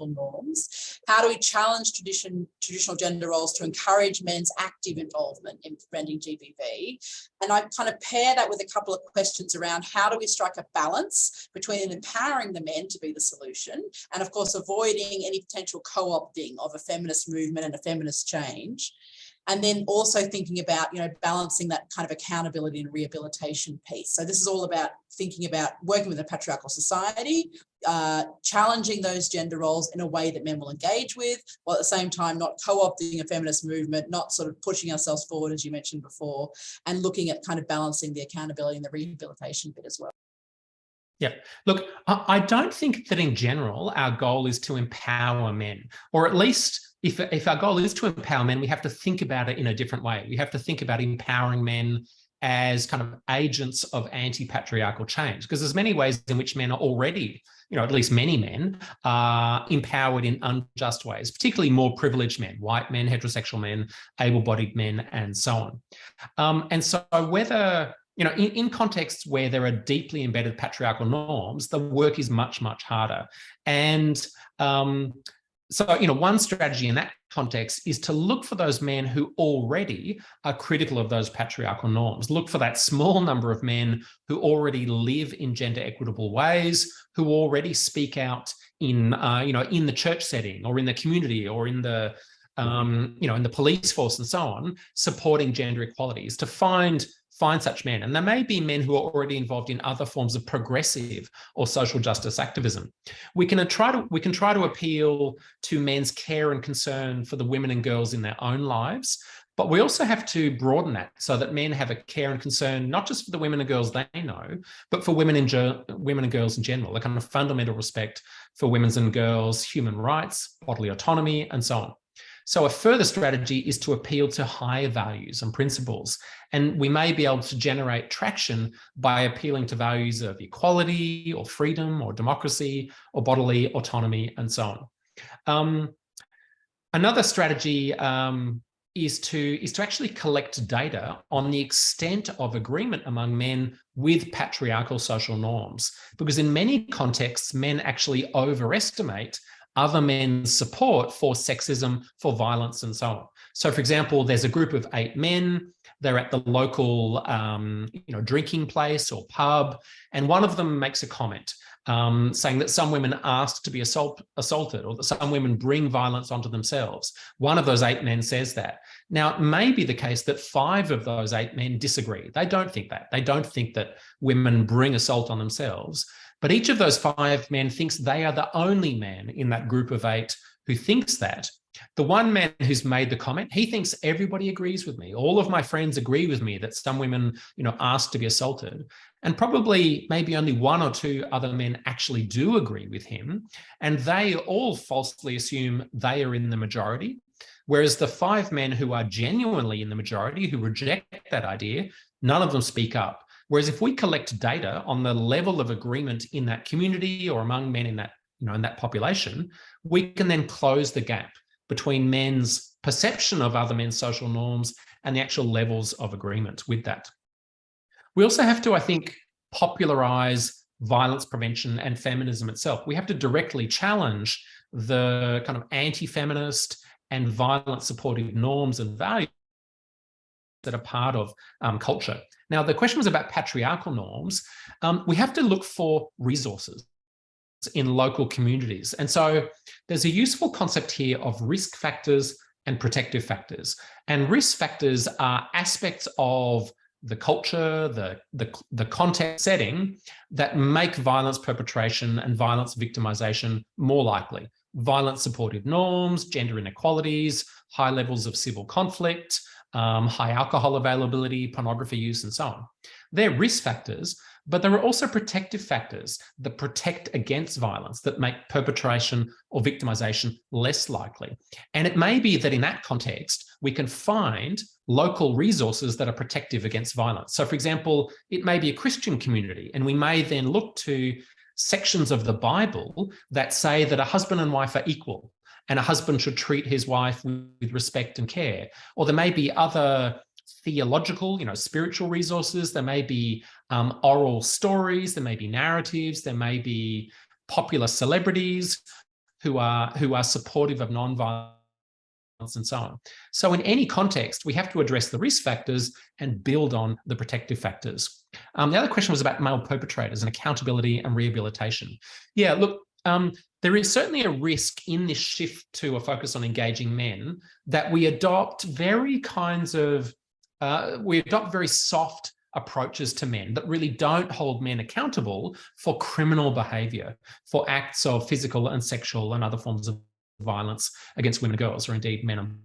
norms, how do we challenge traditional gender roles to encourage men's active involvement in preventing GBV? And I kind of pair that with a couple of questions around how do we strike a balance between empowering the men to be the solution and, of course, avoiding any potential co-opting of a feminist movement and a feminist change. And then also thinking about, balancing that kind of accountability and rehabilitation piece. So this is all about thinking about working with a patriarchal society, challenging those gender roles in a way that men will engage with, while at the same time not co-opting a feminist movement, not sort of pushing ourselves forward, as you mentioned before, and looking at kind of balancing the accountability and the rehabilitation bit as well. Yeah, look, I don't think that in general our goal is to empower men, or at least if our goal is to empower men, we have to think about it in a different way. We have to think about empowering men as kind of agents of anti-patriarchal change, because there's many ways in which men are already, at least many men are empowered in unjust ways, particularly more privileged men, white men, heterosexual men, able-bodied men, and so on. And so whether, in contexts where there are deeply embedded patriarchal norms, the work is much, much harder. And so, one strategy in that context is to look for those men who already are critical of those patriarchal norms. Look for that small number of men who already live in gender equitable ways, who already speak out in the church setting or in the community or in the, in the police force and so on, supporting gender equality, is to find such men. And there may be men who are already involved in other forms of progressive or social justice activism. We can try to appeal to men's care and concern for the women and girls in their own lives, But we also have to broaden that so that men have a care and concern, not just for the women and girls they know, but for women and girls in general, a kind of fundamental respect for women's and girls' human rights, bodily autonomy, and so on. So a further strategy is to appeal to higher values and principles. And we may be able to generate traction by appealing to values of equality or freedom or democracy or bodily autonomy and so on. Another strategy is to actually collect data on the extent of agreement among men with patriarchal social norms, because in many contexts, men actually overestimate other men's support for sexism, for violence, and so on. So, for example, there's a group of 8 men. They're at the local, drinking place or pub, and one of them makes a comment saying that some women ask to be assaulted, or that some women bring violence onto themselves. One of those 8 men says that. Now, it may be the case that 5 of those 8 men disagree. They don't think that. They don't think that women bring assault on themselves. But each of those 5 men thinks they are the only man in that group of 8 who thinks that. The one man who's made the comment, he thinks everybody agrees with me. All of my friends agree with me that some women, ask to be assaulted. And probably maybe only 1 or 2 other men actually do agree with him. And they all falsely assume they are in the majority. Whereas the 5 men who are genuinely in the majority, who reject that idea, none of them speak up. Whereas if we collect data on the level of agreement in that community or among men in that, in that population, we can then close the gap between men's perception of other men's social norms and the actual levels of agreement with that. We also have to, I think, popularize violence prevention and feminism itself. We have to directly challenge the kind of anti-feminist and violence supportive norms and values that are part of culture. Now, the question was about patriarchal norms. We have to look for resources in local communities. And so there's a useful concept here of risk factors and protective factors. And risk factors are aspects of the culture, the context setting that make violence perpetration and violence victimization more likely. Violence supportive norms, gender inequalities, high levels of civil conflict, high alcohol availability, pornography use, and so on. They're risk factors, but there are also protective factors that protect against violence, that make perpetration or victimization less likely. And it may be that in that context, we can find local resources that are protective against violence. So, for example, it may be a Christian community, and we may then look to sections of the Bible that say that a husband and wife are equal, and a husband should treat his wife with respect and care. Or there may be other theological, spiritual resources. There may be oral stories. There may be narratives. There may be popular celebrities who are supportive of non-violence and so on. So in any context, we have to address the risk factors and build on the protective factors. The other question was about male perpetrators and accountability and rehabilitation. Yeah, look, there is certainly a risk in this shift to a focus on engaging men that we adopt very soft approaches to men that really don't hold men accountable for criminal behavior, for acts of physical and sexual and other forms of violence against women and girls, or indeed men and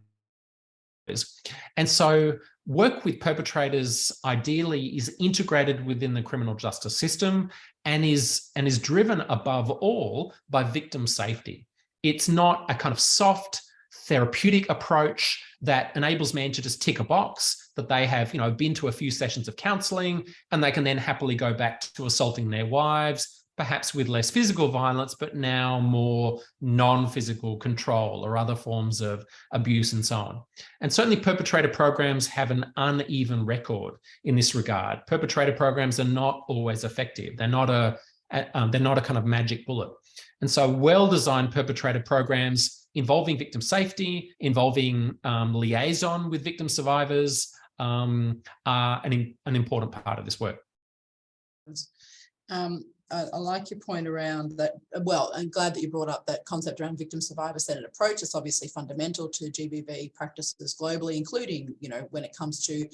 boys. And so work with perpetrators ideally is integrated within the criminal justice system and is driven above all by victim safety. It's not a kind of soft therapeutic approach that enables men to just tick a box that they have, been to a few sessions of counseling and they can then happily go back to assaulting their wives, perhaps with less physical violence, but now more non-physical control or other forms of abuse and so on. And certainly perpetrator programs have an uneven record in this regard. Perpetrator programs are not always effective. They're not a kind of magic bullet. And so well-designed perpetrator programs involving victim safety, involving liaison with victim survivors are an important part of this work. I like your point around that. Well, I'm glad that you brought up that concept around victim survivor-centered approach. It's obviously fundamental to GBV practices globally, including, when it comes to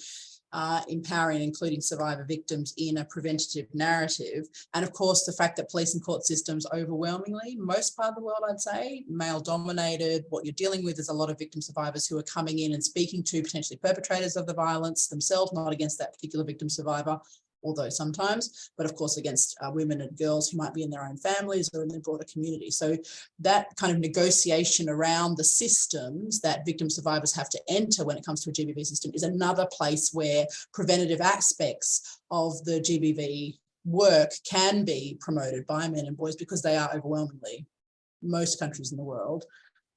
empowering and including survivor victims in a preventative narrative. And of course, the fact that police and court systems overwhelmingly, most part of the world, I'd say, male dominated. What you're dealing with is a lot of victim survivors who are coming in and speaking to potentially perpetrators of the violence themselves, not against that particular victim survivor, although sometimes, but of course against women and girls who might be in their own families or in the broader community. So that kind of negotiation around the systems that victim survivors have to enter when it comes to a GBV system is another place where preventative aspects of the GBV work can be promoted by men and boys, because they are overwhelmingly, most countries in the world,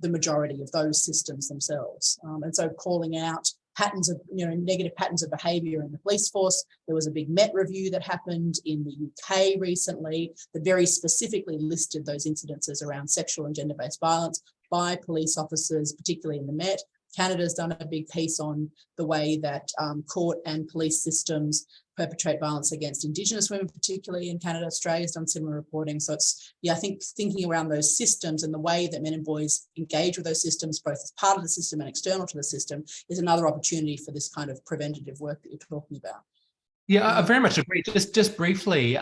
the majority of those systems themselves. And so calling out patterns of, negative patterns of behaviour in the police force. There was a big Met review that happened in the UK recently that very specifically listed those incidences around sexual and gender-based violence by police officers, particularly in the Met. Canada's done a big piece on the way that court and police systems perpetrate violence against Indigenous women, particularly in Canada. Australia's done similar reporting. So it's, I think thinking around those systems and the way that men and boys engage with those systems, both as part of the system and external to the system, is another opportunity for this kind of preventative work that you're talking about. Yeah, I very much agree. Just briefly,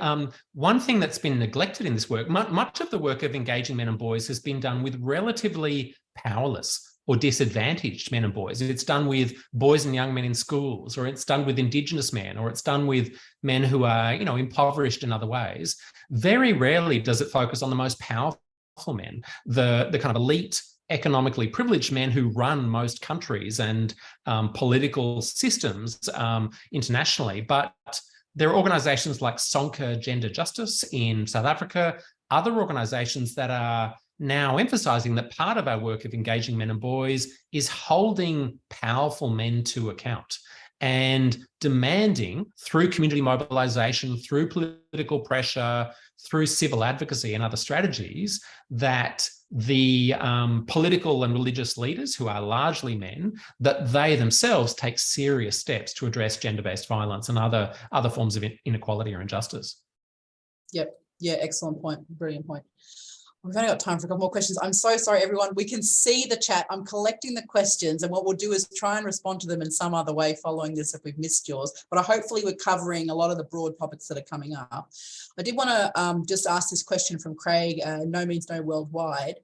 one thing that's been neglected in this work, much of the work of engaging men and boys has been done with relatively powerless or disadvantaged men and boys. It's done with boys and young men in schools, or it's done with Indigenous men, or it's done with men who are, impoverished in other ways. Very rarely does it focus on the most powerful men, the kind of elite, economically privileged men who run most countries and political systems internationally. But there are organisations like Sonka Gender Justice in South Africa, other organisations that are now emphasising that part of our work of engaging men and boys is holding powerful men to account and demanding, through community mobilisation, through political pressure, through civil advocacy and other strategies, that the political and religious leaders, who are largely men, that they themselves take serious steps to address gender-based violence and other forms of inequality or injustice. Yep. Yeah, excellent point. Brilliant point. We've only got time for a couple more questions. I'm so sorry, everyone. We can see the chat. I'm collecting the questions, and what we'll do is try and respond to them in some other way following this if we've missed yours. But hopefully we're covering a lot of the broad topics that are coming up. I did want to just ask this question from Craig, No Means No Worldwide.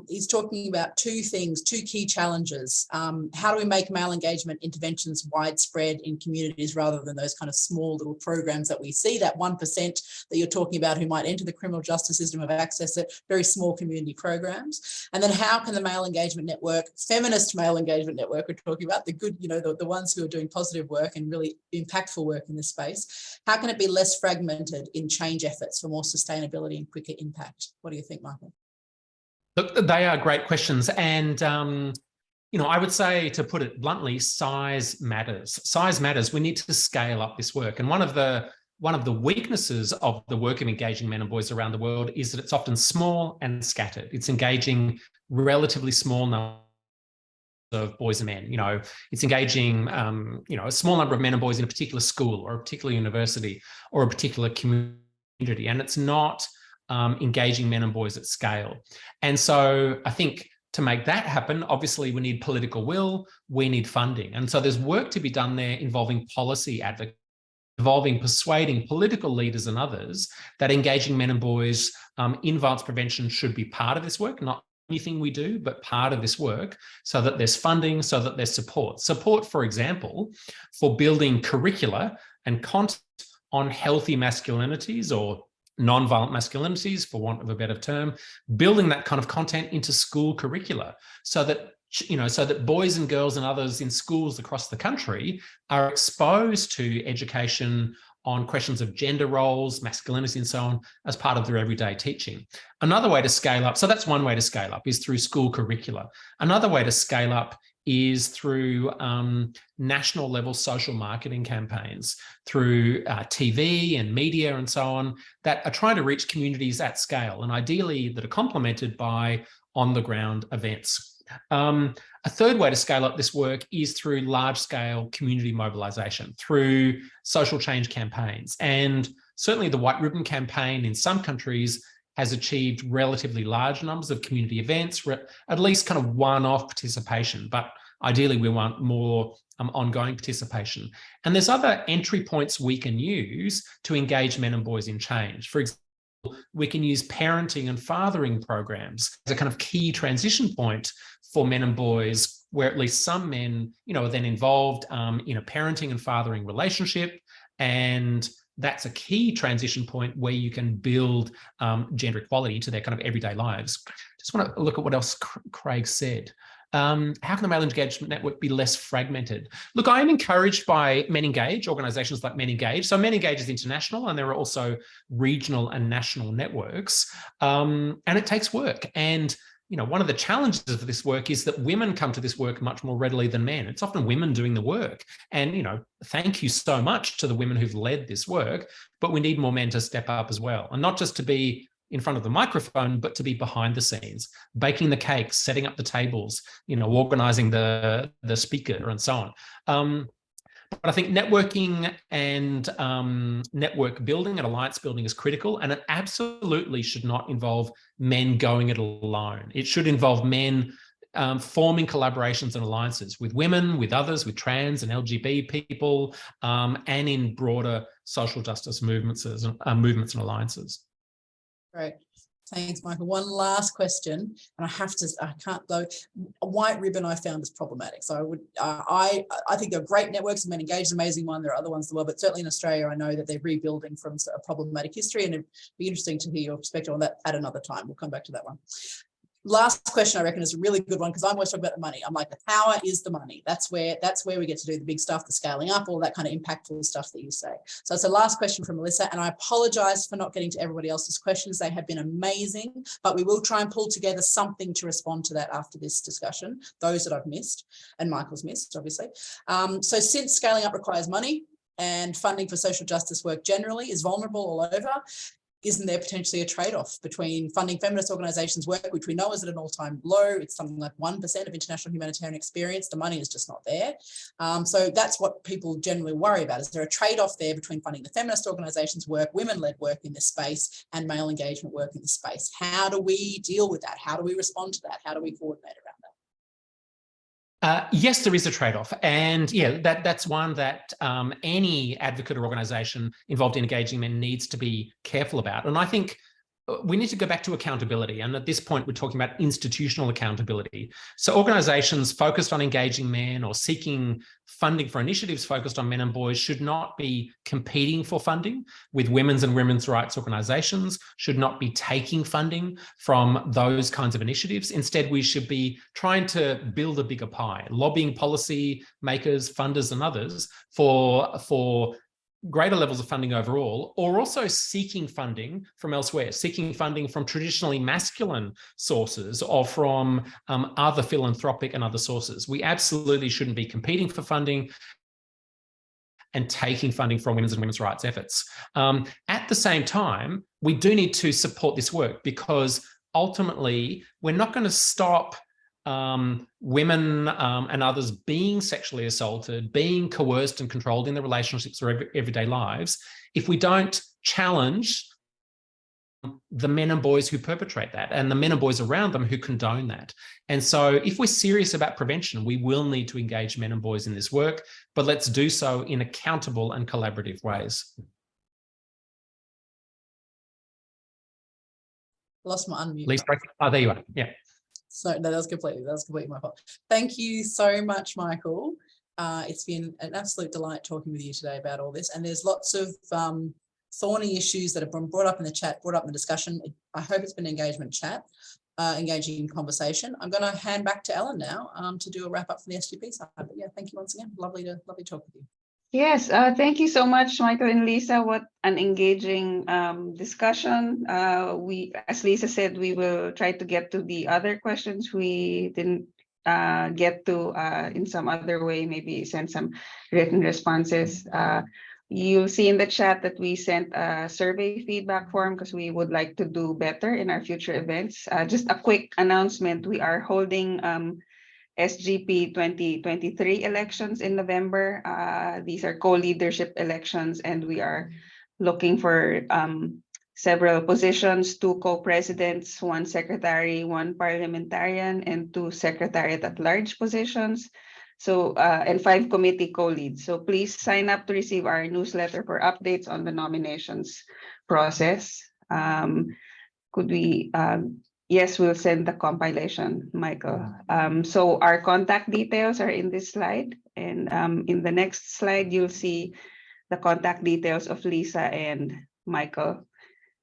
He's talking about two key challenges. How do we make male engagement interventions widespread in communities rather than those kind of small little programs that we see, that 1% that you're talking about who might enter the criminal justice system have access to very small community programs? And then how can the male engagement network, feminist male engagement network we're talking about, the good, the ones who are doing positive work and really impactful work in this space, how can it be less fragmented in change efforts for more sustainability and quicker impact? What do you think, Michael? Look, they are great questions. And, I would say, to put it bluntly, size matters. Size matters. We need to scale up this work. And one of the weaknesses of the work of engaging men and boys around the world is that it's often small and scattered. It's engaging relatively small numbers of boys and men. It's engaging, a small number of men and boys in a particular school or a particular university or a particular community. And it's not engaging men and boys at scale. And so I think to make that happen, obviously we need political will, we need funding. And so there's work to be done there involving policy advocacy, involving persuading political leaders and others that engaging men and boys in violence prevention should be part of this work, not anything we do, but part of this work, so that there's funding, so that there's support. Support, for example, for building curricula and content on healthy masculinities or non-violent masculinities, for want of a better term, building that kind of content into school curricula so that boys and girls and others in schools across the country are exposed to education on questions of gender roles, masculinity and so on as part of their everyday teaching. Another way to scale up, so that's one way to scale up, is through school curricula. Another way to scale up is through national level social marketing campaigns, through TV and media and so on, that are trying to reach communities at scale, and ideally that are complemented by on-the-ground events. A third way to scale up this work is through large-scale community mobilisation, through social change campaigns. And certainly the White Ribbon campaign in some countries has achieved relatively large numbers of community events, at least kind of one-off participation. But Ideally, we want more ongoing participation. And there's other entry points we can use to engage men and boys in change. For example, we can use parenting and fathering programs as a kind of key transition point for men and boys, where at least some men, are then involved in a parenting and fathering relationship. And that's a key transition point where you can build gender equality into their kind of everyday lives. Just want to look at what else Craig said. How can the male engagement network be less fragmented? Look, I am encouraged by Men Engage, organisations like Men Engage. So Men Engage is international, and there are also regional and national networks. And it takes work. And one of the challenges of this work is that women come to this work much more readily than men. It's often women doing the work. And, thank you so much to the women who've led this work, but we need more men to step up as well. And not just to be in front of the microphone, but to be behind the scenes, baking the cakes, setting up the tables, organising the speaker and so on. But I think networking and network building and alliance building is critical, and it absolutely should not involve men going it alone. It should involve men forming collaborations and alliances with women, with others, with trans and LGBT people, and in broader social justice movements and alliances. Great. Thanks, Michael. One last question, and I can't go. A white ribbon I found is problematic. So I would, I think there are great networks. Men Engage is an amazing one. There are other ones as well, but certainly in Australia, I know that they're rebuilding from a problematic history, and it'd be interesting to hear your perspective on that at another time. We'll come back to that one. Last question, I reckon, is a really good one, because I'm always talking about the money. I'm like, the power is the money. That's where we get to do the big stuff, the scaling up, all that kind of impactful stuff that you say. So it's the last question from Melissa, and I apologize for not getting to everybody else's questions. They have been amazing, but we will try and pull together something to respond to that after this discussion, those that I've missed, and Michael's missed, obviously. So since scaling up requires money, and funding for social justice work generally is vulnerable all over, isn't there potentially a trade-off between funding feminist organisations' work, which we know is at an all-time low? It's something like 1% of international humanitarian experience. The money is just not there. So that's what people generally worry about. Is there a trade-off there between funding the feminist organisations' work, women-led work in this space, and male engagement work in this space? How do we deal with that? How do we respond to that? How do we coordinate around that? Yes, there is a trade-off. And yeah, that's one that any advocate or organisation involved in engaging men needs to be careful about. And I think we need to go back to accountability. And at this point, we're talking about institutional accountability. So organisations focused on engaging men or seeking funding for initiatives focused on men and boys should not be competing for funding with women's and women's rights organisations, should not be taking funding from those kinds of initiatives. Instead, we should be trying to build a bigger pie, lobbying policy makers, funders and others for greater levels of funding overall, or also seeking funding from elsewhere, seeking funding from traditionally masculine sources or from other philanthropic and other sources. We absolutely shouldn't be competing for funding and taking funding from women's and women's rights efforts. At the same time, we do need to support this work, because ultimately we're not going to stop women and others being sexually assaulted, being coerced and controlled in their relationships or everyday lives if we don't challenge the men and boys who perpetrate that and the men and boys around them who condone that. And so if we're serious about prevention, we will need to engage men and boys in this work, but let's do so in accountable and collaborative ways. Lost my unmute. Lisa, oh, there you are. Yeah. So no, that was completely my fault. Thank you so much, Michael. It's been an absolute delight talking with you today about all this. And there's lots of thorny issues that have been brought up in the chat, brought up in the discussion. I hope it's been an engaging conversation. I'm going to hand back to Ellen now to do a wrap up from the SGP side. But yeah, thank you once again. Lovely to talk with you. Yes, thank you so much, Michael and Lisa. What an engaging discussion. We, as Lisa said, we will try to get to the other questions we didn't get to in some other way, maybe send some written responses. You'll see in the chat that we sent a survey feedback form because we would like to do better in our future events. Just a quick announcement, we are holding SGP 2023 elections in November. These are co-leadership elections, and we are looking for several positions, 2 co-presidents, 1 secretary, 1 parliamentarian, and 2 secretariat-at-large positions. So, and 5 committee co-leads. So please sign up to receive our newsletter for updates on the nominations process. Could we, yes, we'll send the compilation, Michael. So our contact details are in this slide. And in the next slide, you'll see the contact details of Lisa and Michael.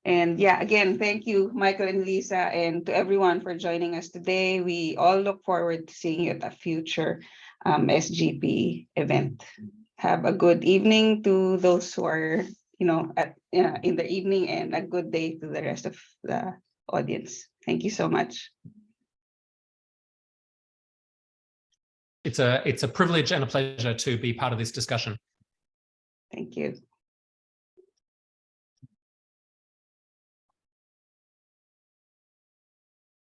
And yeah, again, thank you, Michael and Lisa, and to everyone for joining us today. We all look forward to seeing you at a future SGP event. Have a good evening to those who are, in the evening, and a good day to the rest of the audience. Thank you so much. It's a privilege and a pleasure to be part of this discussion. Thank you.